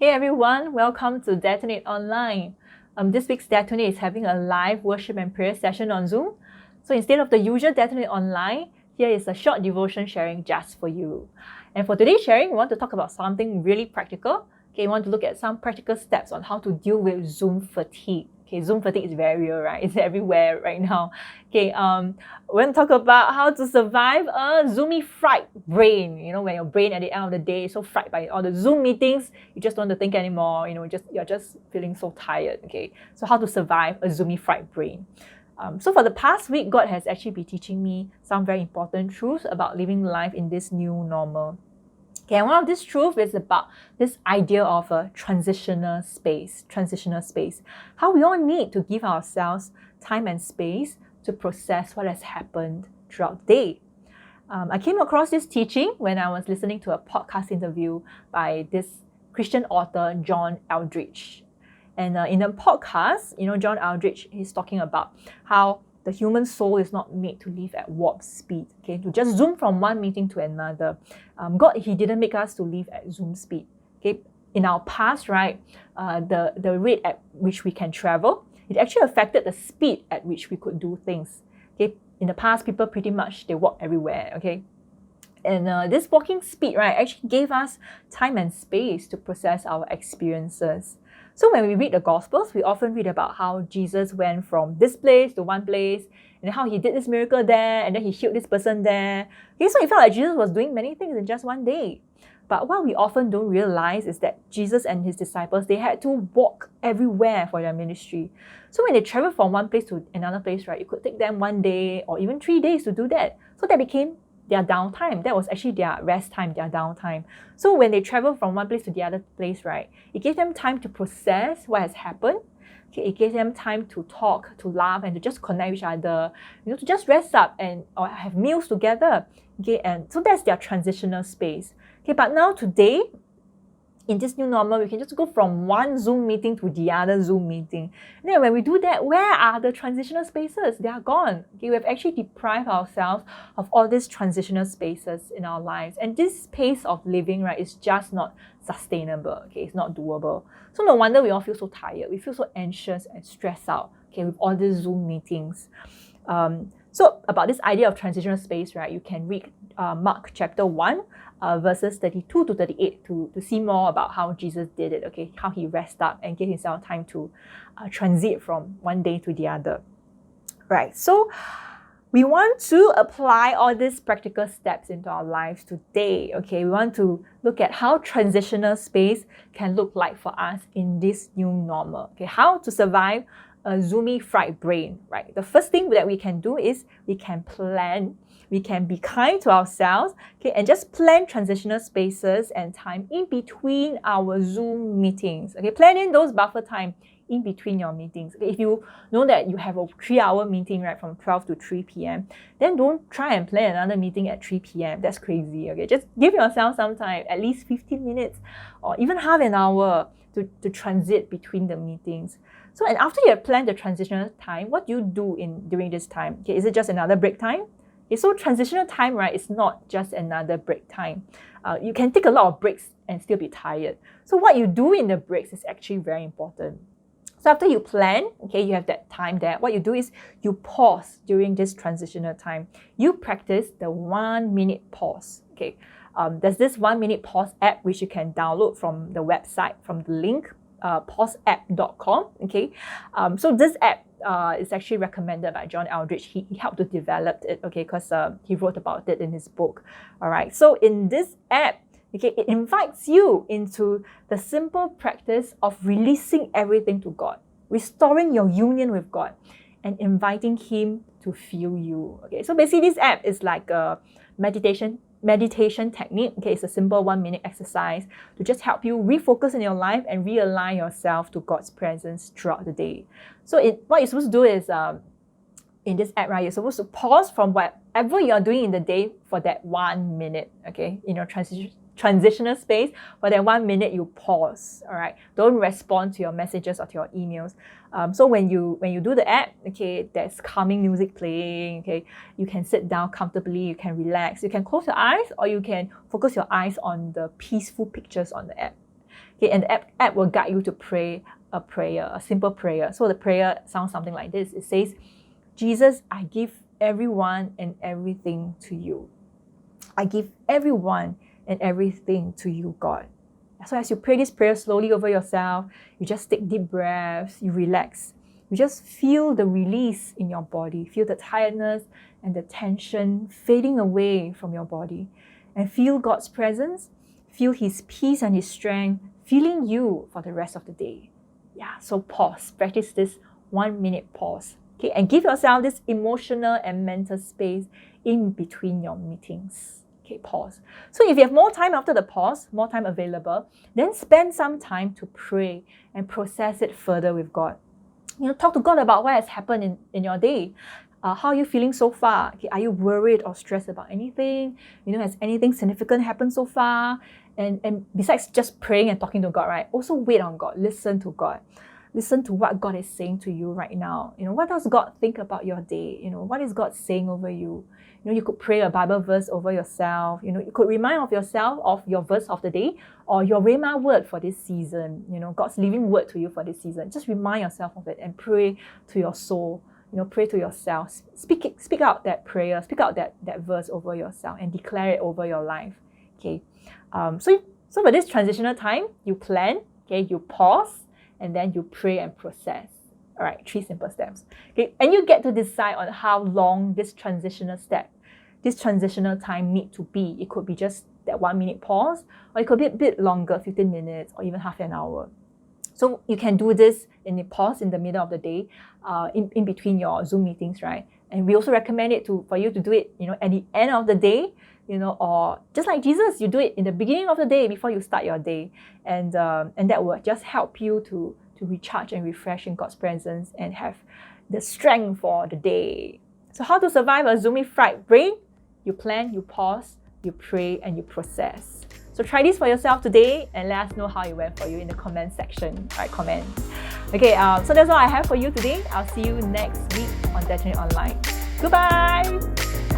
Hey everyone, welcome to Detonate Online. This week's Detonate is having a live worship and prayer session on Zoom. So instead of the usual Detonate Online, here is a short devotion sharing just for you. And for today's sharing, we want to talk about something really practical. Okay, we want to look at some practical steps on how to deal with Zoom fatigue. Okay, Zoom fatigue is very real, right? It's everywhere right now. Okay, we're going to talk about how to survive a Zoomifried brain. You know, when your brain at the end of the day is so fried by all the Zoom meetings, you just don't want to think anymore. You know, you're just feeling so tired. Okay, so how to survive a Zoomifried brain. So for the past week, God has actually been teaching me some very important truths about living life in this new normal. Okay, and one of these truths is about this idea of a transitional space. How we all need to give ourselves time and space to process what has happened throughout the day. I came across this teaching when I was listening to a podcast interview by this Christian author, John Eldredge. And in the podcast, John Eldredge, he's talking about how the human soul is not made to live at warp speed, okay, to just zoom from one meeting to another. God, he didn't make us to live at Zoom speed. Okay, in our past, right, the rate at which we can travel, it actually affected the speed at which we could do things. Okay, in the past, people pretty much, they walk everywhere, okay. And this walking speed, right, actually gave us time and space to process our experiences. So when we read the Gospels, we often read about how Jesus went from this place to one place, and how he did this miracle there, and then he healed this person there. Okay, so it felt like Jesus was doing many things in just one day. But what we often don't realize is that Jesus and his disciples, they had to walk everywhere for their ministry. So when they traveled from one place to another place, right, it could take them 1 day or even 3 days to do that. So that became their downtime. That was actually their rest time, their downtime. So when they travel from one place to the other place, right, it gave them time to process what has happened. Okay, it gave them time to talk, to laugh, and to just connect with each other, to just rest up and or have meals together. Okay, and so that's their transitional space. Okay, but now today, in this new normal, we can just go from one Zoom meeting to the other Zoom meeting. And then when we do that, where are the transitional spaces? They are gone. Okay, we've actually deprived ourselves of all these transitional spaces in our lives. And this pace of living, right, is just not sustainable. Okay, it's not doable. So no wonder we all feel so tired. We feel so anxious and stressed out, okay, with all these Zoom meetings. So about this idea of transitional space, right, you can read Mark chapter 1, verses 32 to 38 to see more about how Jesus did it, okay, how he rested up and gave himself time to transit from one day to the other. Right, so we want to apply all these practical steps into our lives today, okay? We want to look at how transitional space can look like for us in this new normal, okay? How to survive a Zoomifried brain, right? The first thing that we can do is we can plan. We can be kind to ourselves, okay, and just plan transitional spaces and time in between our Zoom meetings. Okay, plan in those buffer time in between your meetings. Okay, if you know that you have a 3-hour meeting, right, from 12 to 3 p.m., then don't try and plan another meeting at 3 p.m. That's crazy. Okay, just give yourself some time, at least 15 minutes or even half an hour to transit between the meetings. So, and after you have planned the transitional time, what do you do during this time? Okay, is it just another break time? Okay, so transitional time, right, is not just another break time. You can take a lot of breaks and still be tired. So what you do in the breaks is actually very important. So after you plan, okay, you have that time there. What you do is you pause during this transitional time. You practice the 1 minute pause. Okay, there's this 1 minute pause app which you can download from the website, from the link, pauseapp.com. Okay, so this app is actually recommended by John Eldredge. He helped to develop it, okay, because he wrote about it in his book. All right, so in this app, okay, it invites you into the simple practice of releasing everything to God, restoring your union with God, and inviting Him to feel you. Okay, so basically this app is like a meditation technique. Okay, it's a simple 1 minute exercise to just help you refocus in your life and realign yourself to God's presence throughout the day. So what you're supposed to do is in this app, right, you're supposed to pause from whatever you're doing in the day for that 1 minute, okay, in your transitional space. For that 1 minute, you pause, all right? Don't respond to your messages or to your emails. So when you do the app, okay, there's calming music playing, okay, you can sit down comfortably, you can relax, you can close your eyes, or you can focus your eyes on the peaceful pictures on the app. Okay, and the app will guide you to pray a prayer, a simple prayer. So the prayer sounds something like this. It says, Jesus, I give everyone and everything to you. I give everyone and everything to you, God. So as you pray this prayer slowly over yourself, you just take deep breaths, you relax. You just feel the release in your body. Feel the tiredness and the tension fading away from your body. And feel God's presence. Feel His peace and His strength filling you for the rest of the day. Yeah, so pause. Practice this 1 minute pause. Okay, and give yourself this emotional and mental space in between your meetings. Okay, pause. So if you have more time after the pause, more time available, then spend some time to pray and process it further with God. Talk to God about what has happened in your day. How are you feeling so far? Okay, are you worried or stressed about anything? Has anything significant happened so far? And besides just praying and talking to God, right? Also wait on God. Listen to God. Listen to what God is saying to you right now. What does God think about your day? What is God saying over you? You could pray a Bible verse over yourself. You could remind of yourself of your verse of the day or your Rhema word for this season. God's living word to you for this season. Just remind yourself of it and pray to your soul. Pray to yourself. Speak out that prayer. Speak out that verse over yourself and declare it over your life. Okay. So for this transitional time, you plan. Okay. You pause. And then you pray and process. All right, 3 simple steps. Okay, and you get to decide on how long this transitional time need to be. It could be just that 1 minute pause, or it could be a bit longer, 15 minutes, or even half an hour. So you can do this in the pause in the middle of the day, in between your Zoom meetings, right? And we also recommend it for you to do it, at the end of the day, or just like Jesus, you do it in the beginning of the day before you start your day. And that will just help you to recharge and refresh in God's presence and have the strength for the day. So how to survive a Zoomifried brain? You plan, you pause, you pray, and you process. So try this for yourself today and let us know how it went for you in the comment section. Right, comment. Okay, so that's all I have for you today. I'll see you next week on Detonate Online. Goodbye!